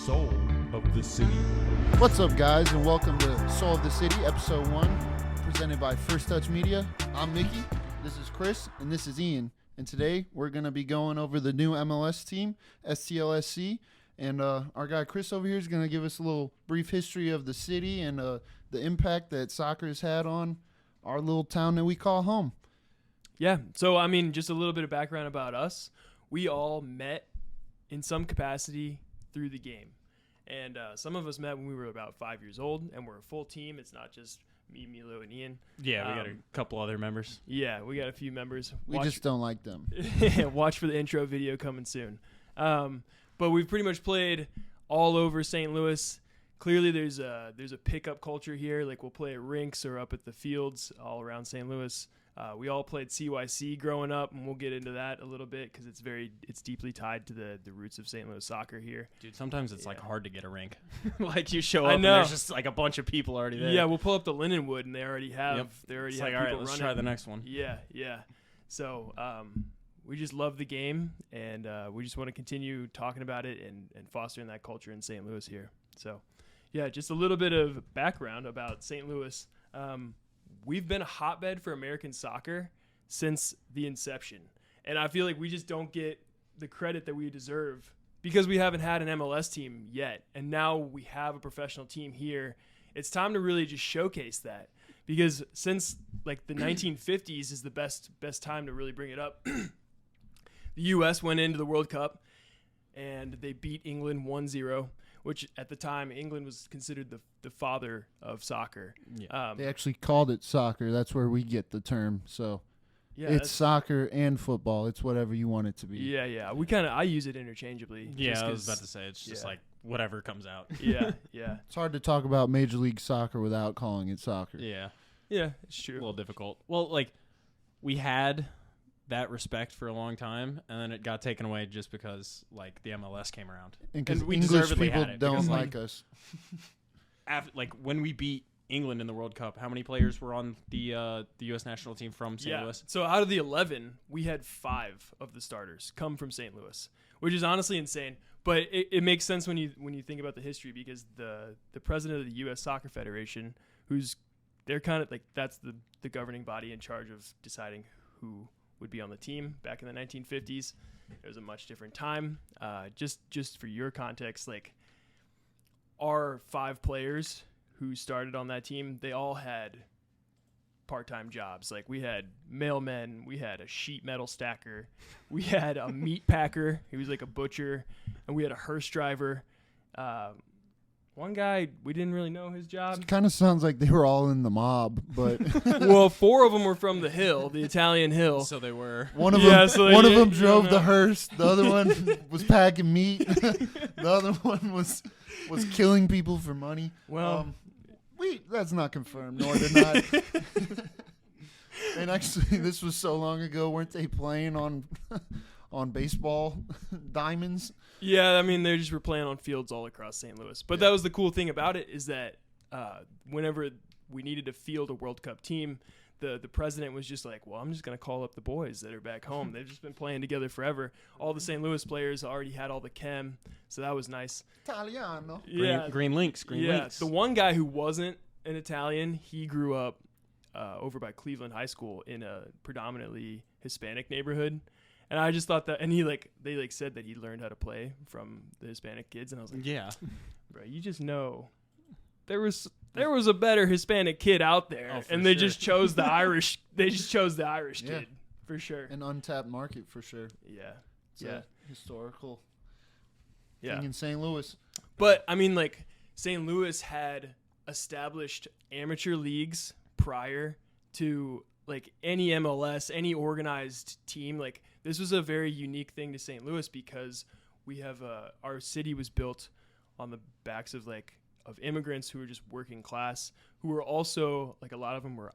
Soul of the City. What's up, guys, and welcome to Soul of the City, Episode 1, presented by First Touch Media. I'm Mickey, this is Chris, and this is Ian. And today, we're going to be going over the new MLS team, STLSC. And our guy Chris over here is going to give us a little brief history of the city and the impact that soccer has had on our little town that we call home. Yeah, so I mean, just a little bit of background about us. We all met in some capacity through the game. And some of us met when we were about 5 years old, and we're a full team. It's not just me, Milo, and Ian. Yeah, we got a couple other members. Yeah, we got a few members. We just don't like them. Watch for the intro video coming soon. But we've pretty much played all over St. Louis. Clearly, there's a pickup culture here. Like, we'll play at rinks or up at the fields all around St. Louis. We all played CYC growing up, and we'll get into that a little bit because it's deeply tied to the roots of St. Louis soccer here. Dude, sometimes it's like hard to get a rink. Like you show up and there's just like a bunch of people already there. Yeah, we'll pull up the Lindenwood and they already have. Yep. They already It's have like, all people right, let's running. try the next one. Yeah. So we just love the game, and we just want to continue talking about it and fostering that culture in St. Louis here. So, yeah, just a little bit of background about St. Louis. We've been a hotbed for American soccer since the inception. And I feel like we just don't get the credit that we deserve because we haven't had an MLS team yet. And now we have a professional team here. It's time to really just showcase that because since like the 1950s is the best time to really bring it up. The U.S. went into the World Cup and they beat England 1-0, which at the time England was considered the father of soccer. Yeah. They actually called it soccer. That's where we get the term. So Yeah, it's soccer and football. It's whatever you want it to be. Yeah. I use it interchangeably. Yeah, I was about to say, it's just like whatever comes out. Yeah. It's hard to talk about Major League Soccer without calling it soccer. Yeah, It's a true. little difficult. Well, like, we had that respect for a long time, and then it got taken away just because, like, the MLS came around. And because we English deservedly people had it, don't because, like us. Like, when we beat England in the World Cup, how many players were on the U.S. national team from St. Louis? So out of the 11, we had 5 of the starters come from St. Louis, which is honestly insane. But it makes sense when you think about the history because the president of the U.S. Soccer Federation, they're kind of like that's the governing body in charge of deciding who would be on the team back in the 1950s. It was a much different time. Just for your context, like our 5 players who started on that team, they all had part-time jobs. Like we had mailmen, we had a sheet metal stacker, we had a meat packer, he was like a butcher, and we had a hearse driver. One guy, we didn't really know his job. It kind of sounds like they were all in the mob, but Well, 4 of them were from the Hill, the Italian Hill. So they were. one of them drove the hearse. The other one was packing meat. The other one was killing people for money. Well, that's not confirmed, nor denied. And actually, this was so long ago. Weren't they playing on baseball diamonds? yeah, I mean, they just were playing on fields all across St. Louis. But that was the cool thing about it is that whenever we needed to field a World Cup team, the president was just like, well, I'm just going to call up the boys that are back home. They've just been playing together forever. All the St. Louis players already had all the chem, so that was nice. Italiano. Green Links. The one guy who wasn't an Italian, he grew up over by Cleveland High School in a predominantly Hispanic neighborhood. And I just thought that, and they said that he learned how to play from the Hispanic kids, and I was like, Yeah. bro, you just know there was a better Hispanic kid out there, and they just chose the Irish. They just chose the Irish kid for sure. An untapped market for sure. Yeah, It's a historical yeah. thing in St. Louis. But I mean, like St. Louis had established amateur leagues prior to like any MLS, any organized team. Like this was a very unique thing to St. Louis because we have our city was built on the backs of immigrants who were just working class, who were also like a lot of them were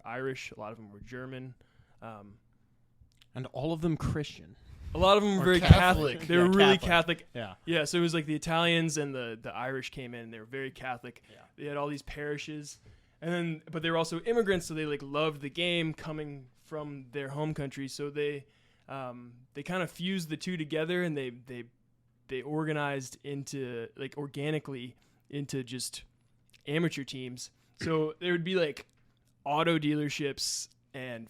Irish, a lot of them were German, And all of them Christian. a lot of them were very Catholic. Catholic. They were really Catholic. Catholic. Yeah, so it was like the Italians and the Irish came in. They were very Catholic. Yeah. They had all these parishes, but they were also immigrants, so they like loved the game coming from their home country. So they kind of fused the two together, and they they organized into like organically into just amateur teams. So there would be like auto dealerships and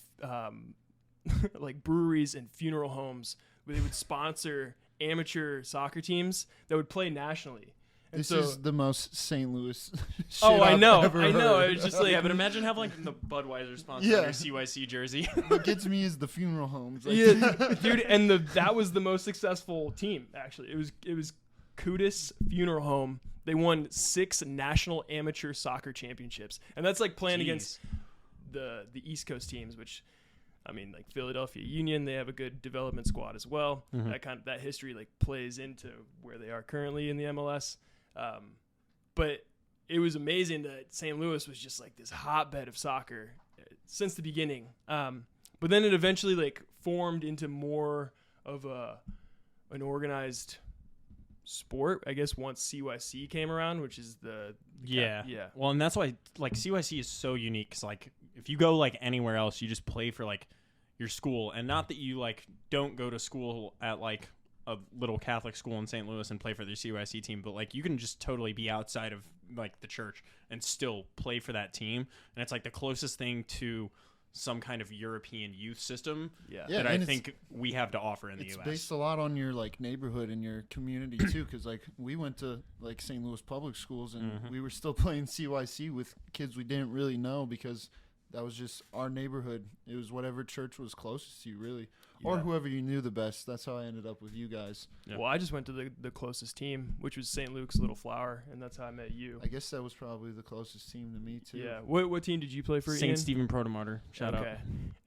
like breweries and funeral homes where they would sponsor amateur soccer teams that would play nationally. And This so, is the most St. Louis shit Oh, I I've know. ever I know. heard. It was just like, Yeah, but imagine having like the Budweiser sponsor Yeah. on your CYC jersey. What gets me is the funeral homes. Like, yeah, dude, and that was the most successful team. Actually, it was Kudus Funeral Home. They won 6 national amateur soccer championships, and that's like playing against the East Coast teams, which, I mean, like Philadelphia Union, they have a good development squad as well. Mm-hmm. That history like plays into where they are currently in the MLS. But it was amazing that St. Louis was just like this hotbed of soccer since the beginning. But then it eventually like formed into more of an organized sport, I guess, once CYC came around, which is Yeah. yeah. Well, and that's why like CYC is so unique. 'Cause, like if you go like anywhere else, you just play for like your school, and not that you like don't go to school at like a little Catholic school in St. Louis and play for their CYC team, but like you can just totally be outside of like the church and still play for that team, and it's like the closest thing to some kind of European youth system Yeah. Yeah, that I and it's- think we have to offer in the It's U.S. based a lot on your like neighborhood and your community too, because like we went to like St. Louis public schools and we were still playing CYC with kids we didn't really know because that was just our neighborhood. It was whatever church was closest to you, really, or Yeah. whoever you knew the best. That's how I ended up with you guys. Yeah. Well, I just went to the closest team, which was St. Luke's Little Flower, and that's how I met you. I guess that was probably the closest team to me too. Yeah. What team did you play for? Ian? St. Stephen Protomartyr. Shout out. Okay.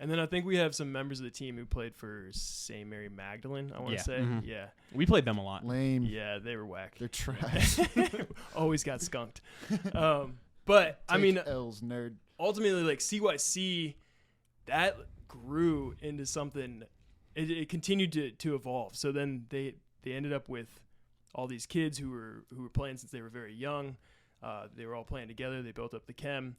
And then I think we have some members of the team who played for St. Mary Magdalene, I want to Yeah. say. Mhm. Yeah. We played them a lot. Lame. Yeah, they were whack. They're trash. Always got skunked. But I Take mean, L's, nerd. ultimately, like CYC, that grew into something. It continued to evolve. So then they ended up with all these kids who were playing since they were very young. They were all playing together. They built up the chem,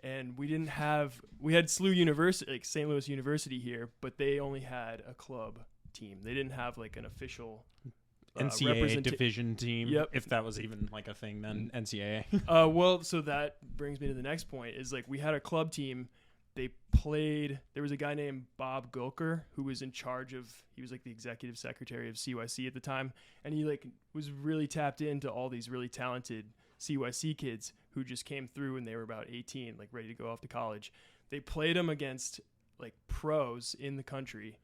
and we had SLU University, like St. Louis University here, but they only had a club team. They didn't have like an official NCAA division team. Yep. If that was even like a thing then, NCAA. Well, so that brings me to the next point is like we had a club team. They played, there was a guy named Bob Gulker who was in charge of, he was like the executive secretary of CYC at the time. And he like was really tapped into all these really talented CYC kids who just came through and they were about 18, like ready to go off to college. They played them against like pros in the country.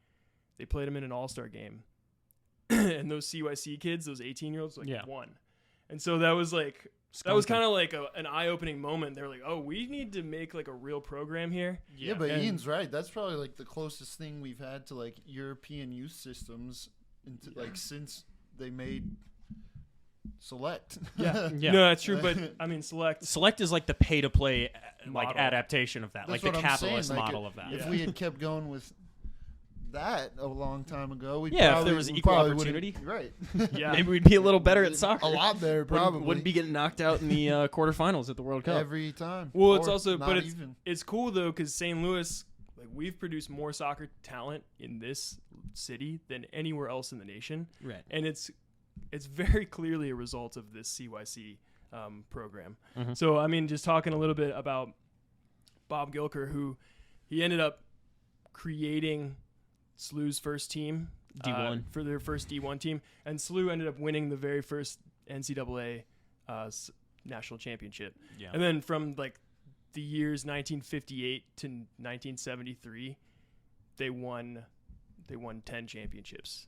They played them in an all-star game. And those CYC kids, those 18-year-olds, like won. And so that was like, that was kind of like an eye-opening moment. They were like, oh, we need to make like a real program here. Yeah, but And- Ian's right. That's probably like the closest thing we've had to like European youth systems into like since they made Select. Yeah. Yeah. No, that's true. But I mean, Select. Select is like the pay-to-play like Model. adaptation of that, That's like the what I'm saying, capitalist like, model of that. If Yeah. we had kept going with that a long time ago, we Yeah, if probably, there was we equal probably wouldn't- opportunity. right? Yeah. Maybe we'd be a little better at soccer. A lot better, probably. Wouldn't be getting knocked out in the quarterfinals at the World Cup. every time. Well, it's Or also, not but it's even. it's cool though because St. Louis, like we've produced more soccer talent in this city than anywhere else in the nation, Right. and it's very clearly a result of this CYC program. Mhm. So I mean, just talking a little bit about Bob Gilker, who he ended up creating SLU's first team D1. for their first D1 team, and SLU ended up winning the very first NCAA national championship. Yeah. And then from like the years 1958 to 1973, they won 10 championships,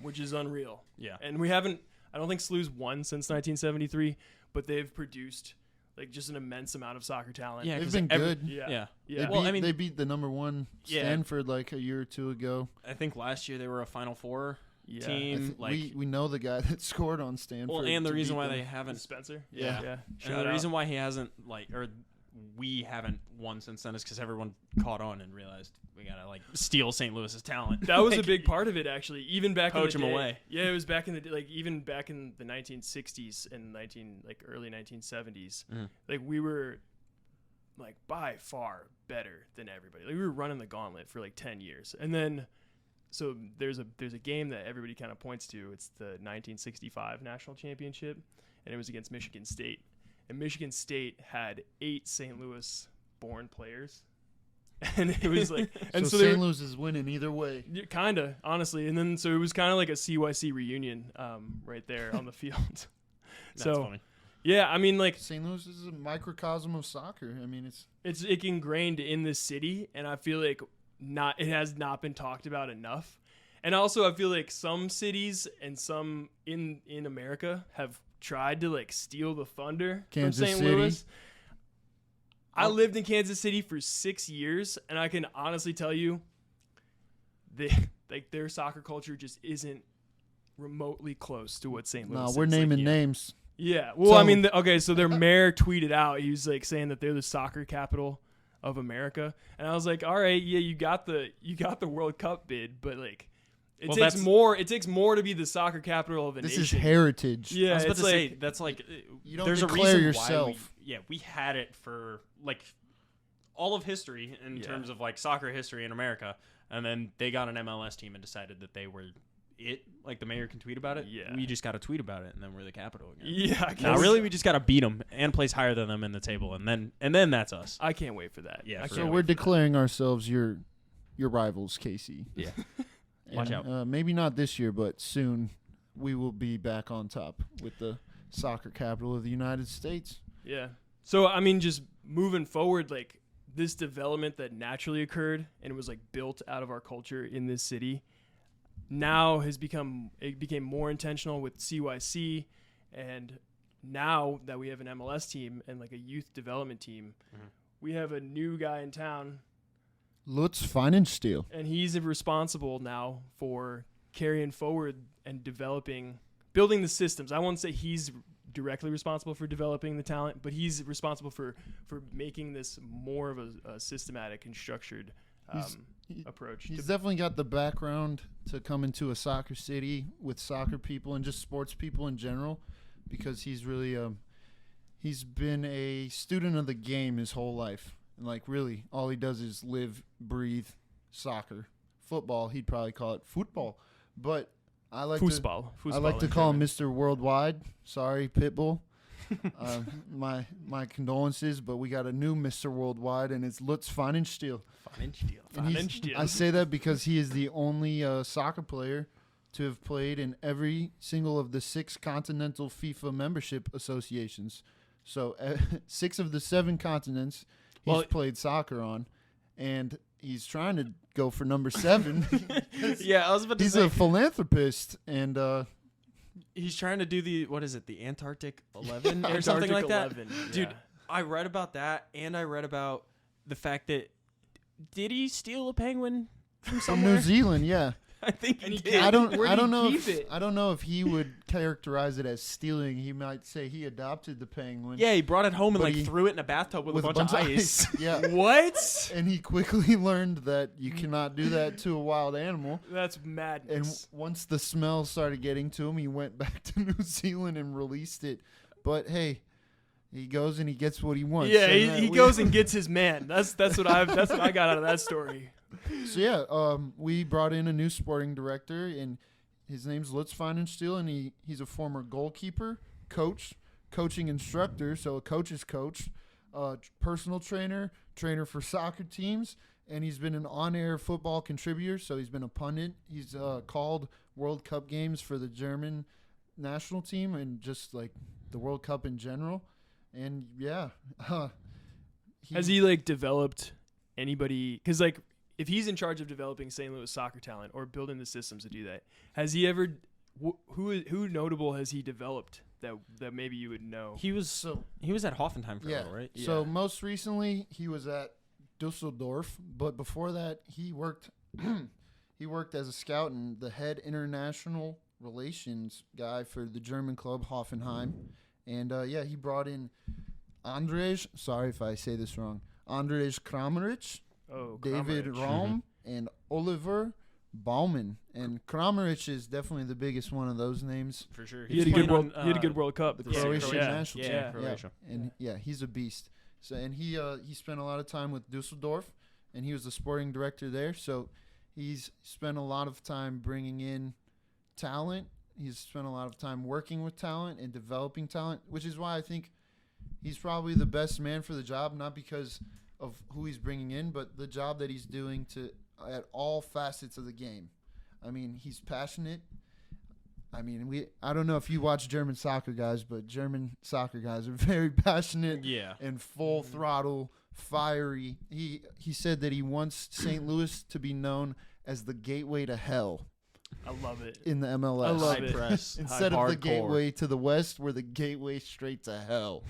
which is unreal. Yeah. And we haven't, I don't think SLU's won since 1973, but they've produced like just an immense amount of soccer talent. Yeah, They've 'cause been good. Yeah. Yeah. Yeah. Well, Beat- I mean- they beat the number one Yeah. Stanford like a year or two ago. I think last year they were a Final Four Yeah. I team. think Like, we know the guy that scored on Stanford. well, and the to reason beat why them. they haven't, Spencer. Yeah. Yeah. and Shout the out. reason why he hasn't like, or we haven't won since then is because everyone caught on and realized we gotta like steal St. Louis's talent. That was a Like, big part of it, actually. Even back Coach in the him day. away. Yeah, it was back in the like even back in the 1960s and early 1970s. Mhm. Like we were like by far better than everybody. Like we were running the gauntlet for like 10 years, and then so there's a game that everybody kind of points to. It's the 1965 national championship, and it was against Michigan State. And Michigan State had 8 St. Louis born players. And it was like, and so St. Louis is winning either way. Kind of, honestly. And then so it was kind of like a CYC reunion right there on the field. That's funny. Yeah, I mean, like St. Louis is a microcosm of soccer. I mean, it's ingrained in this city, and I feel like it has not been talked about enough. And also, I feel like some cities and some in America have tried to like steal the thunder from St. Louis. I lived in Kansas City for 6 years, and I can honestly tell you, their soccer culture just isn't remotely close to what St. Louis is. No, we're naming names. Yeah. Well, I mean, so their mayor tweeted out, he was like saying that they're the soccer capital of America. And I was like, all right, yeah, you got the World Cup bid, but like it takes more to be the soccer capital of a nation. This is heritage. Yeah, I was about to say that's like you don't there's declare a reason yourself. why we had it for like all of history in terms of like soccer history in America, and then they got an MLS team and decided that they were it. Like the mayor can tweet about it. Yeah, we just got to tweet about it, and then we're the capital again. Yeah, I guess. No, really, we just got to beat them and place higher than them in the table, and then that's us. I can't wait for that. Yeah, so we're declaring ourselves your rivals, KC. Yeah. And, watch out. Maybe not this year, but soon we will be back on top with the soccer capital of the United States. Yeah. So, I mean, just moving forward, like this development that naturally occurred and it was like built out of our culture in this city now became more intentional with CYC. And now that we have an MLS team and like a youth development team, we have a new guy in town, Lutz Pfannenstiel. and he's responsible now for carrying forward and building the systems. I won't say he's directly responsible for developing the talent, but he's responsible for making this more of a systematic and structured approach. He's definitely got the background to come into a soccer city with soccer people and just sports people in general, because he's really he's been a student of the game his whole life. And like really, all he does is live, breathe soccer. Football, he'd probably call it football, but I like to call him Mr. Worldwide. Sorry, Pitbull. My condolences, but we got a new Mr. Worldwide, and it's Lutz Pfannenstiel. Pfannenstiel. I say that because he is the only soccer player to have played in every single of the 6 continental FIFA membership associations. So 6 of the 7 continents he's played soccer on, and he's trying to go for number 7. Yeah, I was about to say. He's a philanthropist, and he's trying to do the Antarctic 11 or something like that. 11, Dude, I read about that, and I read about the fact that did he steal a penguin from somewhere? New Zealand, yeah. I think he did. I don't know if he would characterize it as stealing. He might say he adopted the penguin. Yeah, he brought it home and threw it in a bathtub with a bunch of ice. Yeah. What? And he quickly learned that you cannot do that to a wild animal. That's madness. And once the smell started getting to him, he went back to New Zealand and released it. But hey, he goes and he gets what he wants. Yeah, he goes and gets his man. That's what I got out of that story. So yeah, we brought in a new sporting director, and his name's Lutz Pfannenstiel, and he's a former goalkeeper, coaching instructor, so a coach's coach, personal trainer for soccer teams, and he's been an on-air football contributor, so he's been a pundit. He's called World Cup games for the German national team and just like the World Cup in general. And yeah, has he like developed anybody? Because like, if he's in charge of developing St. Louis soccer talent or building the systems to do that, has he ever? Who notable has he developed that maybe you would know? He was at Hoffenheim for a while, right? Yeah. So most recently he was at Dusseldorf, but before that he worked as a scout and the head international relations guy for the German club Hoffenheim. And he brought in Andrzej. Sorry if I say this wrong. Andrzej Kramaric. David Raum and Oliver Baumann. And Kramaric is definitely the biggest one of those names. For sure. He had a good World Cup. The Croatian national team. Yeah, Croatia. And he's a beast. So and he spent a lot of time with Dusseldorf, and he was the sporting director there. So He's spent a lot of time bringing in talent. He's spent a lot of time working with talent and developing talent, which is why I think he's probably the best man for the job, not because of who he's bringing in, but the job that he's doing at all facets of the game. I mean, he's passionate. I mean, I don't know if you watch German soccer guys, but German soccer guys are very passionate and full throttle, fiery. He said that he wants St. Louis to be known as the gateway to hell. I love it. In the MLS. I love High it. press. Instead of the gateway to the West, we're the gateway straight to hell.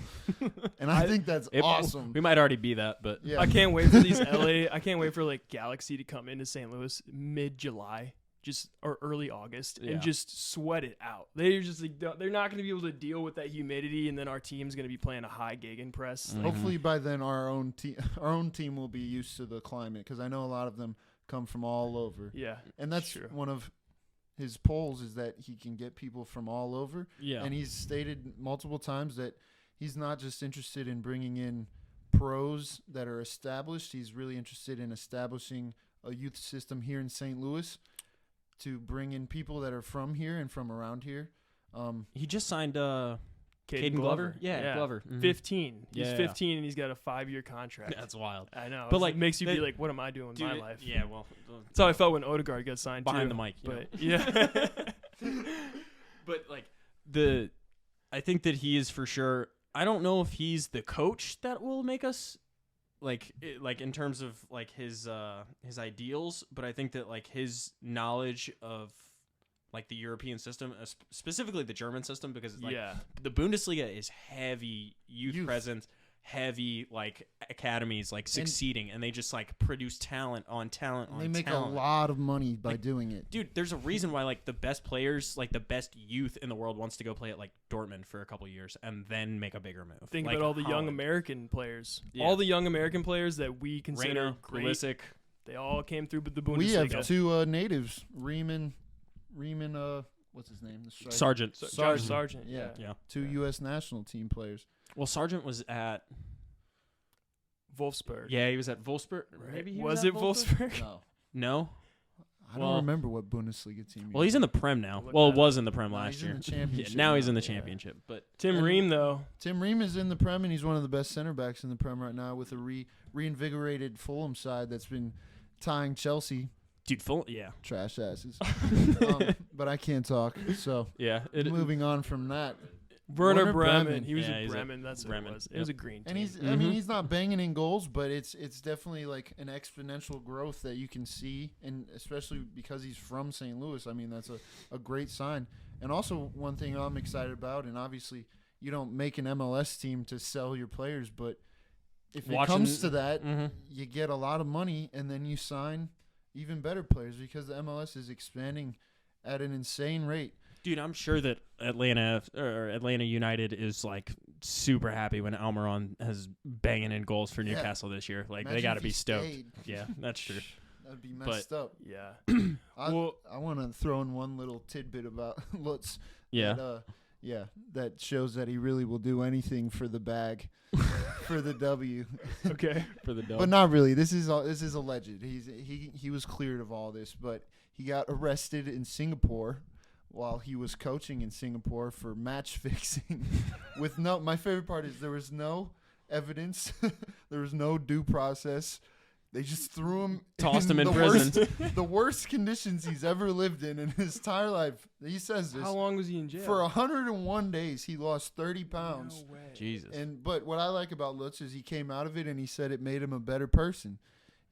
And I think that's awesome. We might already be that, but I can't wait for these I can't wait for like Galaxy to come into St. Louis mid-July. Or early August, and just sweat it out. They're just like, they're not going to be able to deal with that humidity, and then our team's going to be playing a high gegenpress. Hopefully by then our own team will be used to the climate, because I know a lot of them come from all over. Yeah, and that's true. One of his polls is that he can get people from all over. Yeah, and he's stated multiple times that he's not just interested in bringing in pros that are established. He's really interested in establishing a youth system here in St. Louis, to bring in people that are from here and from around here. He just signed Caden Glover. Yeah, Glover. Mm-hmm. 15. He's 15 and he's got a 5-year contract. That's wild. I know. But like, makes you be like, what am I doing with my life? Yeah, well, that's how I felt when Odegaard got signed behind too. the mic. But yeah. But like I think that he is for sure. I don't know if he's the coach that will make us like in terms of like his ideals, but I think that like his knowledge of like the European system, specifically the German system, because it's like the Bundesliga is heavy youth presence, heavy like academies like succeeding, and they just like produce talent on talent on talent. They make a lot of money by doing it. Dude, there's a reason why like the best players, like the best youth in the world wants to go play at like Dortmund for a couple years and then make a bigger move. Think like about all the young Holland. American players. Yeah. All the young American players that we consider Reyna, great. Pulisic. They all came through the Bundesliga. We have two natives, Riemann, what's his name? Sargent. Josh Sargent. Yeah. Yeah. Two U.S. national team players. Well, Sargent was at Wolfsburg. Yeah, he was at Wolfsburg. Right. Maybe was it Wolfsburg? No. I don't remember what Bundesliga team. Well, he's in the Prem now. Well, it was in the Prem No, last he's in year. the championship now he's now. in the championship. But Tim Ream, though. Tim Ream is in the Prem, and he's one of the best center backs in the Prem right now with a reinvigorated Fulham side that's been tying Chelsea. dude, Trash asses. But I can't talk, so moving on from that. Werner Bremen. Bremen. He was Yeah, in he's Bremen. That's what it was. It was a green team. And I mean, he's not banging in goals, but it's definitely like an exponential growth that you can see, and especially because he's from St. Louis. I mean, that's a great sign. And also one thing I'm excited about, and obviously you don't make an MLS team to sell your players, but if it comes to that, you get a lot of money, and then you sign even better players because the MLS is expanding at an insane rate. Dude, I'm sure that Atlanta United is like super happy when Almiron has banging in goals for Newcastle this year. Like Imagine they got to if be he stoked. stayed. Yeah, that's true. That'd be messed up. Yeah. I want to throw in one little tidbit about Lutz. Yeah. That shows that he really will do anything for the bag, for the W. Okay. For the dub. But not really. This is alleged. He was cleared of all this, but he got arrested in Singapore while he was coaching in Singapore for match fixing. My favorite part is there was no evidence, there was no due process. They just threw him, tossed him in prison. The worst conditions he's ever lived in his entire life. He says this. How long was he in jail? For 101 days, he lost 30 pounds. No way. Jesus. But what I like about Lutz is he came out of it and he said it made him a better person.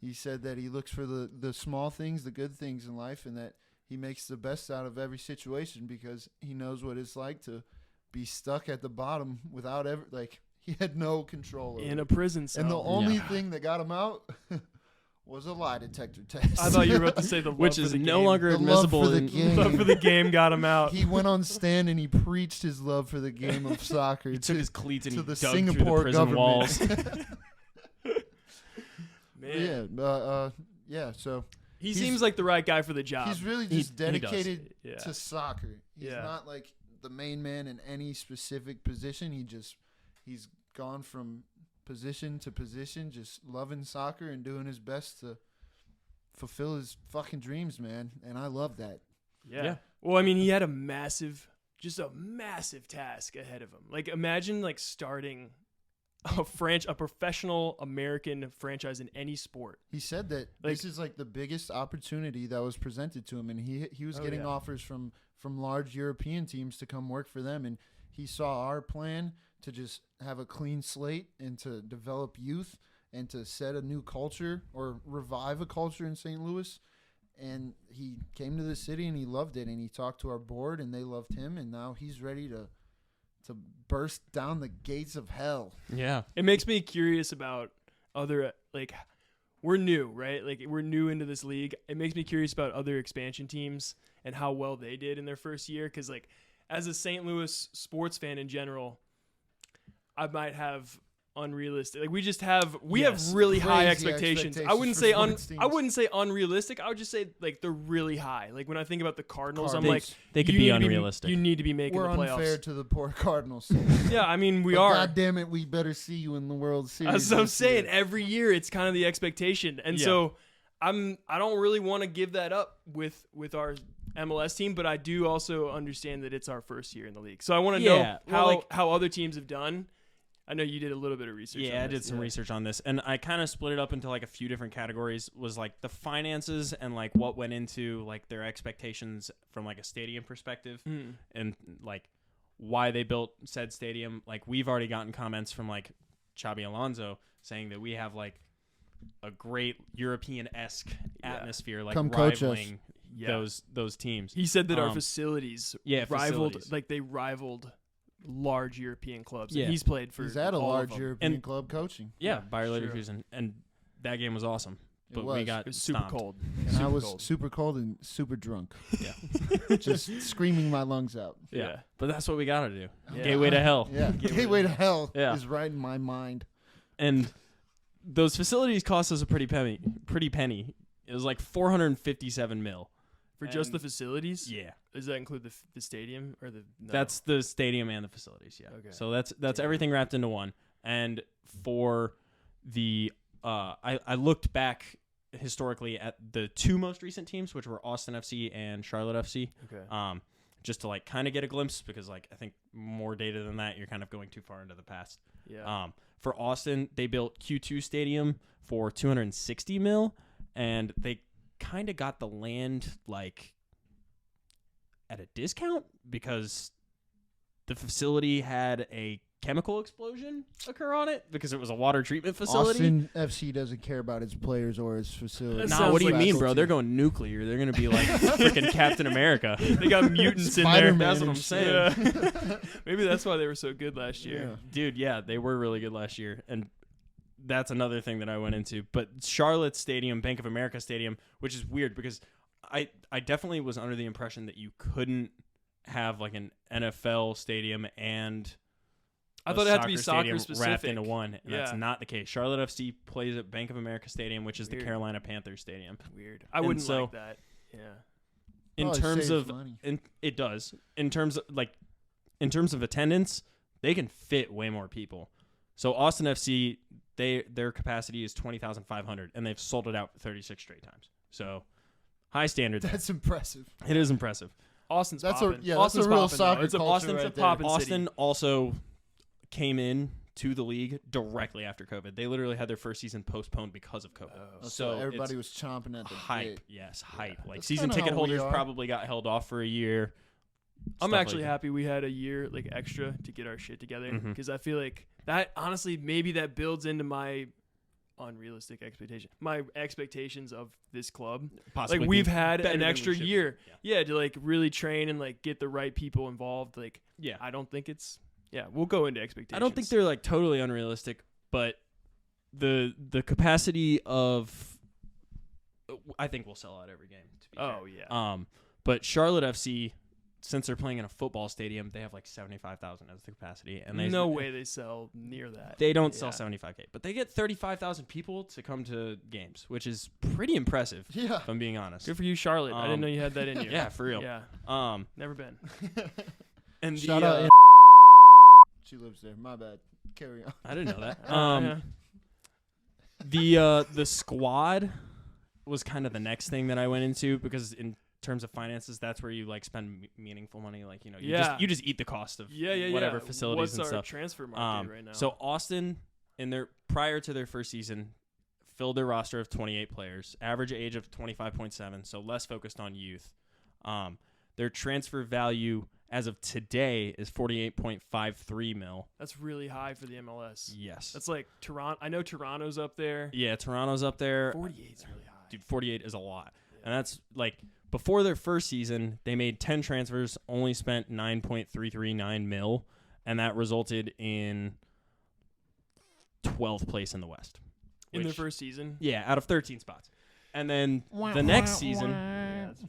He said that he looks for the small things, the good things in life, and that he makes the best out of every situation because he knows what it's like to be stuck at the bottom without he had no control over in a prison cell. And the only thing that got him out was a lie detector test. I thought you were about to say the love which for is the no game. longer The admissible. love for the game. Love for the game got him out. He went on stand and he preached his love for the game of soccer. He took his cleats and to he the dug Singapore through the prison government. walls. Man. So he seems like the right guy for the job. he's really just dedicated Yeah. to soccer. He's not like the main man in any specific position. He's gone from position to position, just loving soccer and doing his best to fulfill his fucking dreams, man. And I love that. Yeah. Well, I mean, he had a massive task ahead of him. Like, imagine like starting a professional American franchise in any sport. He said that this is like the biggest opportunity that was presented to him, and he was getting offers from large European teams to come work for them, and he saw our plan to just have a clean slate and to develop youth and to set a new culture or revive a culture in St. Louis. And he came to the city and he loved it, and he talked to our board and they loved him, and now he's ready to burst down the gates of hell. Yeah. It makes me curious about other, like, we're new, right? Like, we're new into this league. It makes me curious about other expansion teams and how well they did in their first year. Because, like, as a St. Louis sports fan in general, I might have unrealistic. Like, we have really high expectations. I wouldn't say unrealistic. I would just say like they're really high. Like, when I think about the Cardinals, I'm like, they could be unrealistic. You need to be making We're the playoffs. unfair to the poor Cardinals. Yeah, I mean, we but are. God damn it, we better see you in the World Series. That's what I'm saying. Every year, it's kind of the expectation, and so I don't really want to give that up with our MLS team, but I do also understand that it's our first year in the league. So I want to know how other teams have done. I know you did a little bit of research. Yeah, I did some research on this, and I kind of split it up into like a few different categories. Was like the finances and like what went into like their expectations from like a stadium perspective, and like why they built said stadium. Like, we've already gotten comments from like Xabi Alonso saying that we have like a great European-esque atmosphere, like come coach rivaling those teams. He said that our facilities rivaled, facilities. like they rivaled large European clubs. Yeah. And he's played for He's at a all large of them. European club coaching. Yeah, Bayer Leverkusen, and that game was awesome. But we got It was super stomped. cold. And I was super cold and super drunk. Yeah. Just screaming my lungs out. Yeah. But that's what we got to do. Yeah. Gateway to hell. Yeah, Gateway to hell Yeah. is right in my mind. And those facilities cost us a pretty penny. It was like $457 million. For just the facilities? Yeah. Does that include the stadium or the? No. That's the stadium and the facilities. Yeah. Okay. So that's everything wrapped into one. And for the I looked back historically at the two most recent teams, which were Austin FC and Charlotte FC. Okay. Just to like kind of get a glimpse, because like I think more data than that, you're kind of going too far into the past. Yeah. For Austin, they built Q2 Stadium for $260 million, and they kind of got the land like at a discount because the facility had a chemical explosion occur on it because it was a water treatment facility. Austin FC doesn't care about its players or its facilities. Nah, what do you like mean, bro? They're going nuclear. They're going to be like freaking Captain America. They got mutants in there. Spider-Man That's what and I'm shit. saying. Yeah. Maybe that's why they were so good last year. Yeah. Dude, yeah, they were really good last year. And that's another thing that I went into. But Charlotte Stadium, Bank of America Stadium, which is weird because I definitely was under the impression that you couldn't have like an NFL stadium and I thought it had to be soccer stadium specific. wrapped into one. And that's Yeah. not the case. Charlotte FC plays at Bank of America Stadium, which is Weird. the Carolina Panthers Stadium. Weird. I wouldn't so- like that. Yeah. In Probably terms saves of money. it does. In terms of attendance, they can fit way more people. So Austin FC, their capacity is 20,500, and they've sold it out 36 straight times. So high standard. That's impressive. It is impressive. Austin's That's popping. a real Austin's popping, though. soccer It's a, culture Austin's right a there. poppin' city. Austin also came in to the league directly after COVID. They literally had their first season postponed because of COVID. Oh. So everybody it's was chomping at the hype. bit. Yes, hype. Like That's season kinda ticket how we holders are. probably got held off for a year. I'm Stuff actually like that. happy we had a year like extra to get our shit together Mhm. because I feel like that honestly maybe that builds into my unrealistic expectation. My expectations of this club. Possibly Like we've be had better an than we extra should be. year. Yeah. Yeah, to like really train and like get the right people involved. Like Yeah. I don't think it's we'll go into expectations. I don't think they're like totally unrealistic, but the capacity of I think we'll sell out every game. To be Oh fair. yeah. But Charlotte FC, since they're playing in a football stadium, they have like 75,000 as the capacity, and they no way they sell near that. they don't sell Yeah. 75K, but they get 35,000 people to come to games, which is pretty impressive. Yeah. If I'm being honest. Good for you, Charlotte. I didn't know you had that in you. Yeah, for real. Yeah, never been. And Shout the, out. She lives there. My bad. Carry on. I didn't know that. Yeah. The squad was kind of the next thing that I went into, because in terms of finances, that's where you like spend meaningful money. Like, you know, you just eat the cost of whatever facilities and stuff. What's our transfer market right now? So Austin, prior to their first season, filled their roster of 28 players, average age of 25.7, so less focused on youth. Their transfer value as of today is 48.53 mil. That's really high for the MLS. Yes. That's like Toronto. I know Toronto's up there. Yeah, Toronto's up there. 48 is really high. Dude, 48 is a lot. Yeah. And that's like before their first season, they made 10 transfers, only spent 9.339 mil, and that resulted in 12th place in the West. In their first season? Yeah, out of 13 spots. And then the next season,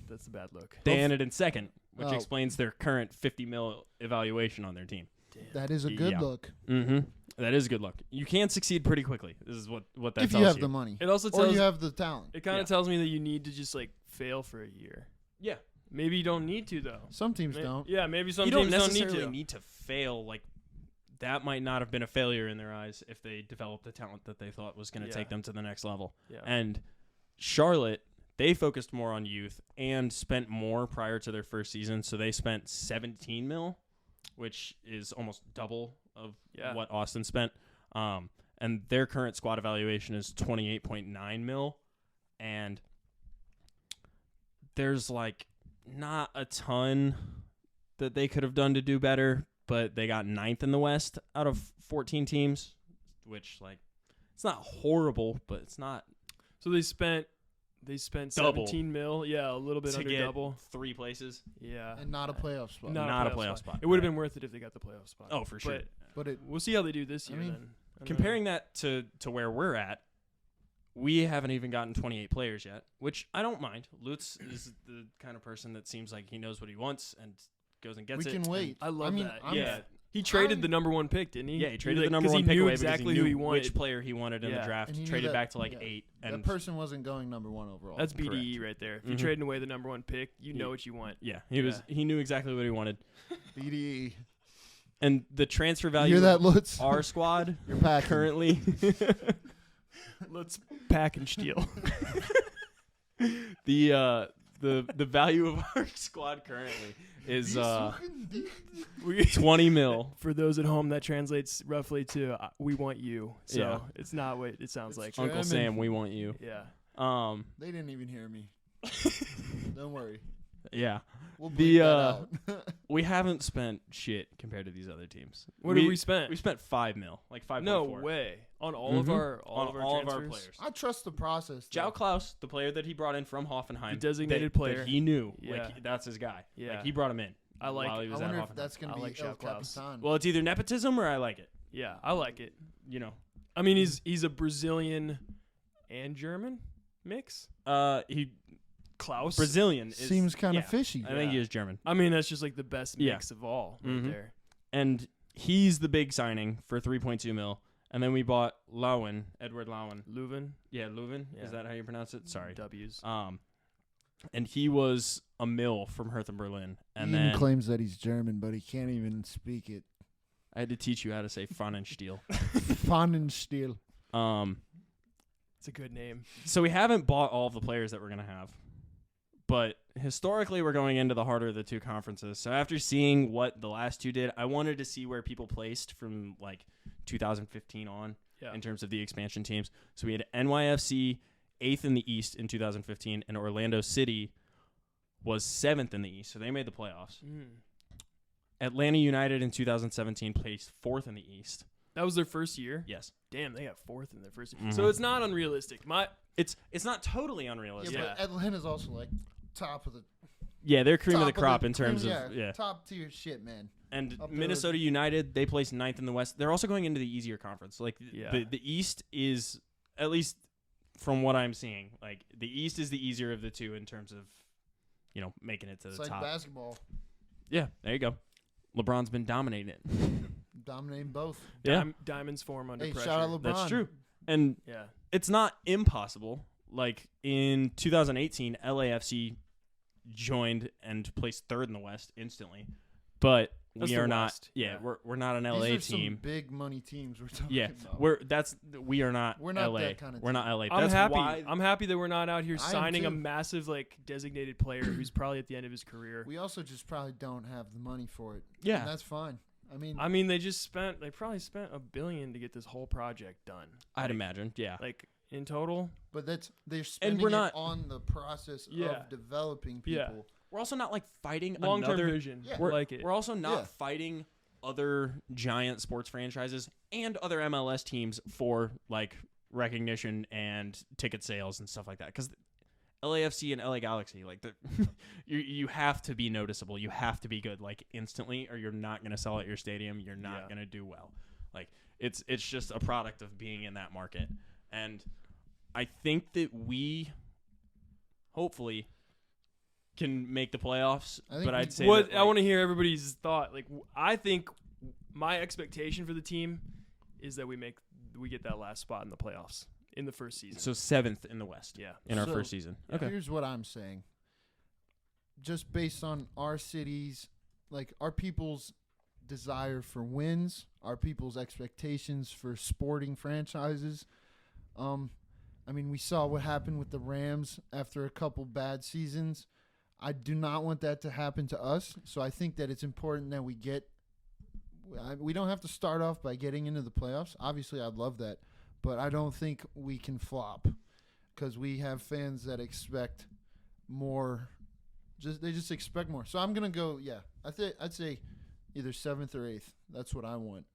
that's a bad look. They ended in second, which explains their current 50 mil evaluation on their team. Damn. That is a good look. Mm-hmm. That is a good look. You can succeed pretty quickly. This is what that tells you. If you have the money. It also tells or you have the talent. It kind of tells me that you need to just like fail for a year. Yeah. Maybe you don't need to though. Some teams don't. Yeah, maybe some teams don't necessarily need to fail. Like, that might not have been a failure in their eyes if they developed the talent that they thought was going to take them to the next level. Yeah. And Charlotte, they focused more on youth and spent more prior to their first season. So they spent 17 mil, which is almost double of what Austin spent. And their current squad evaluation is 28.9 mil. And there's like not a ton that they could have done to do better, but they got 9th in the West out of 14 teams, which, like, it's not horrible, but it's not. So they spent 17 mil. Yeah, a little bit under double. 3 places. Yeah. And not a playoff spot. Not a playoff spot. It would have been worth it if they got the playoff spot. Oh, for sure. But we'll see how they do this year then. Comparing that to where we're at, we haven't even gotten 28 players yet, which I don't mind. Lutz is the kind of person that seems like he knows what he wants and goes and gets it. We can wait. I love that. Yeah. He traded the number 1 pick, didn't he? Yeah, he traded the number 1 pick away exactly because he knew who he wanted. which player he wanted in the draft. Traded back to 8. And that person wasn't going number 1 overall. That's BDE right there. If you're trading away the number 1 pick, you know what you want. Yeah, he knew exactly what he wanted. BDE. And the transfer value of Lutz? Our squad You're packing. Currently. Lutz Pfannenstiel. The value of our squad currently is 20 mil. For those at home, that translates roughly to "we want you." So it's not what it sounds like. Uncle Sam, we want you. Yeah. They didn't even hear me. Don't worry. Yeah. We'll bleep that out. We haven't spent shit compared to these other teams. What did we spend? We spent 5 mil, like 5.4. No way. On all of our players. I trust the process. João Klaus, the player that he brought in from Hoffenheim, the designated player, that he knew, like that's his guy. Yeah. Like he brought him in. I like. While he was I wonder at if Hoffenheim. that's gonna be like El João Klaus. Capitan. Well, it's either nepotism or I like it. Yeah, I like it. You know, I mean, he's a Brazilian and German mix. Klaus Brazilian seems kind of fishy. I think he is German. I mean, that's just like the best mix of all right there. And he's the big signing for 3.2 mil. And then we bought Edward Lowen. Leuven. Yeah, Leuven. Yeah. Is that how you pronounce it? Sorry. W's. And he was a mil from Hertha Berlin. And he then claims that he's German, but he can't even speak it. I had to teach you how to say Pfannenstiel. Pfannenstiel. It's a good name. So we haven't bought all of the players that we're going to have. But historically, we're going into the harder of the two conferences. So after seeing what the last two did, I wanted to see where people placed from like 2015 on in terms of the expansion teams. So we had NYFC 8th in the East in 2015, and Orlando City was 7th in the East. So they made the playoffs. Atlanta United in 2017 placed 4th in the East. That was their first year? Yes. Damn, they got 4th in their first year. So it's not unrealistic. It's not totally unrealistic. Yeah, but Atlanta's also like top of the. Yeah, they're cream of the crop in terms of top tier shit, man. And Minnesota United, they placed 9th in the West. They're also going into the easier conference. Like the East is, at least from what I'm seeing, like the East is the easier of the two in terms of, making it to the top. It's like basketball. Yeah, there you go. LeBron's been dominating it. Dominating both. Yeah. Diamonds form under pressure. Shout out LeBron. That's true. And it's not impossible. Like in 2018, LAFC joined and placed 3rd in the West instantly. But That's we the are not. West. Yeah, Yeah. we're not an These LA are some team. big money teams we're talking Yeah, about. we are not. We're not LA. that kind of We're not LA. I'm That's happy. why I'm happy that we're not out here I am signing a too. massive like designated player who's probably at the end of his career. We also just probably don't have the money for it. Yeah. And that's fine. I mean, they probably spent $1 billion to get this whole project done. I'd imagine. Yeah. Like in total. but they're spending we're it not- on the process Yeah. of developing Yeah. people. We're also not like fighting Long-term another. vision. Yeah. I We're, like it. we're also not Yeah. fighting other giant sports franchises and other MLS teams for like recognition and ticket sales and stuff like that. Because LAFC and LA Galaxy, like you have to be noticeable. You have to be good like instantly, or you're not going to sell at your stadium. You're not going to do well. Like it's just a product of being in that market. And I think that we hopefully can make the playoffs. I think But we- I'd say What that, I want to hear everybody's thought. Like I think my expectation for the team is that we get that last spot in the playoffs in the first season. so 7th in the West. Yeah. In our So, first season. Okay. Here's what I'm saying. Just based on our cities, like our people's desire for wins, our people's expectations for sporting franchises. I mean, we saw what happened with the Rams after a couple bad seasons. I do not want that to happen to us. So I think that it's important that we don't have to start off by getting into the playoffs. Obviously, I'd love that. But I don't think we can flop because we have fans that expect more. They just expect more. So I'm going to go, I'd say either 7th or 8th. That's what I want.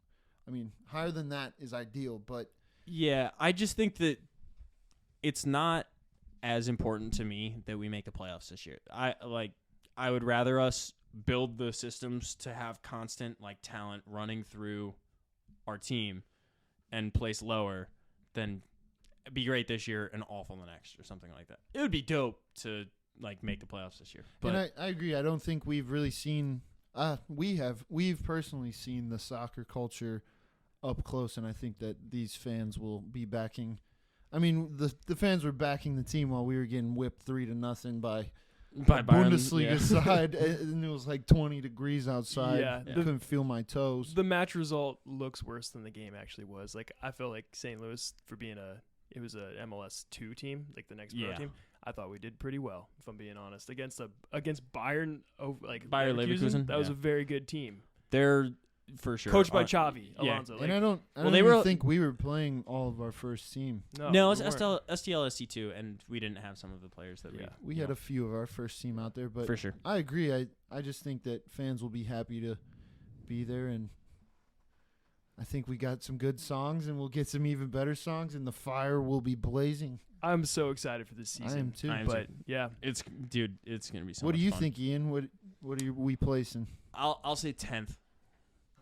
I mean, higher than that is ideal, but Yeah, I just think that it's not as important to me that we make the playoffs this year. I would rather us build the systems to have constant like talent running through our team and place lower than be great this year and awful the next or something like that. It would be dope to like make the playoffs this year. But and I agree. I don't think we've really seen we've personally seen the soccer culture up close, and I think that these fans will be backing. I mean, the fans were backing the team while we were getting whipped 3-0 by Bayern, Bundesliga side, and it was like 20 degrees outside. Yeah. I couldn't feel my toes. The match result looks worse than the game actually was. Like I felt like St. Louis for being it was a MLS 2 team, like the next pro team. I thought we did pretty well, if I'm being honest, against Bayern, like Bayer Leverkusen. That was a very good team, they're for sure coached by are- Xavi yeah. Alonso. Like, And I don't they even were- think we were playing all of our first team. No, it's we weren't. STL SC2, and we didn't have some of the players that Yeah. We had a few of our first team out there, but for sure. I agree. I just think that fans will be happy to be there, and I think we got some good songs, and we'll get some even better songs, and the fire will be blazing. I'm so excited for this season. I am too. I am But yeah, It's gonna be so. What do much you fun. think, Ian? What are we placing? I'll say 10th.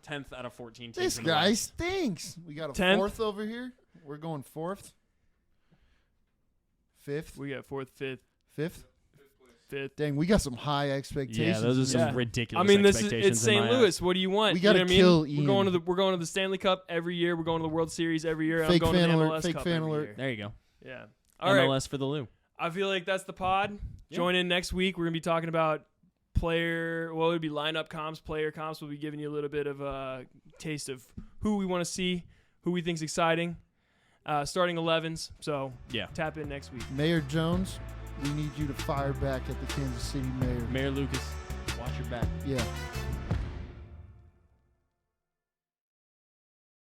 10th out of 14 teams. This in the guy West. stinks. We got a 10th? 4th over here. We're going 4th, 5th, we got 4th, 5th, 5th. 5th. Dang, we got some high expectations. Yeah, those are some Yeah. ridiculous. I mean, it's expectations in St. my Louis. What do you want? We You gotta know what I mean? kill We're going Ian. we're going to the Stanley Cup every year. We're going to the World Series every year. Fake I'm going fan to the alert, MLS fake Cup fan every alert. year. There you go. Yeah. All right. MLS for the Lou. I feel like that's the pod. Yeah. Join in next week. We're gonna be talking about player. Well, it would be lineup comps, player comps. We'll be giving you a little bit of a taste of who we want to see, who we think's exciting. Starting 11s. So Yeah. tap in next week. Mayor Jones, we need you to fire back at the Kansas City mayor. Mayor Lucas, watch your back. Yeah.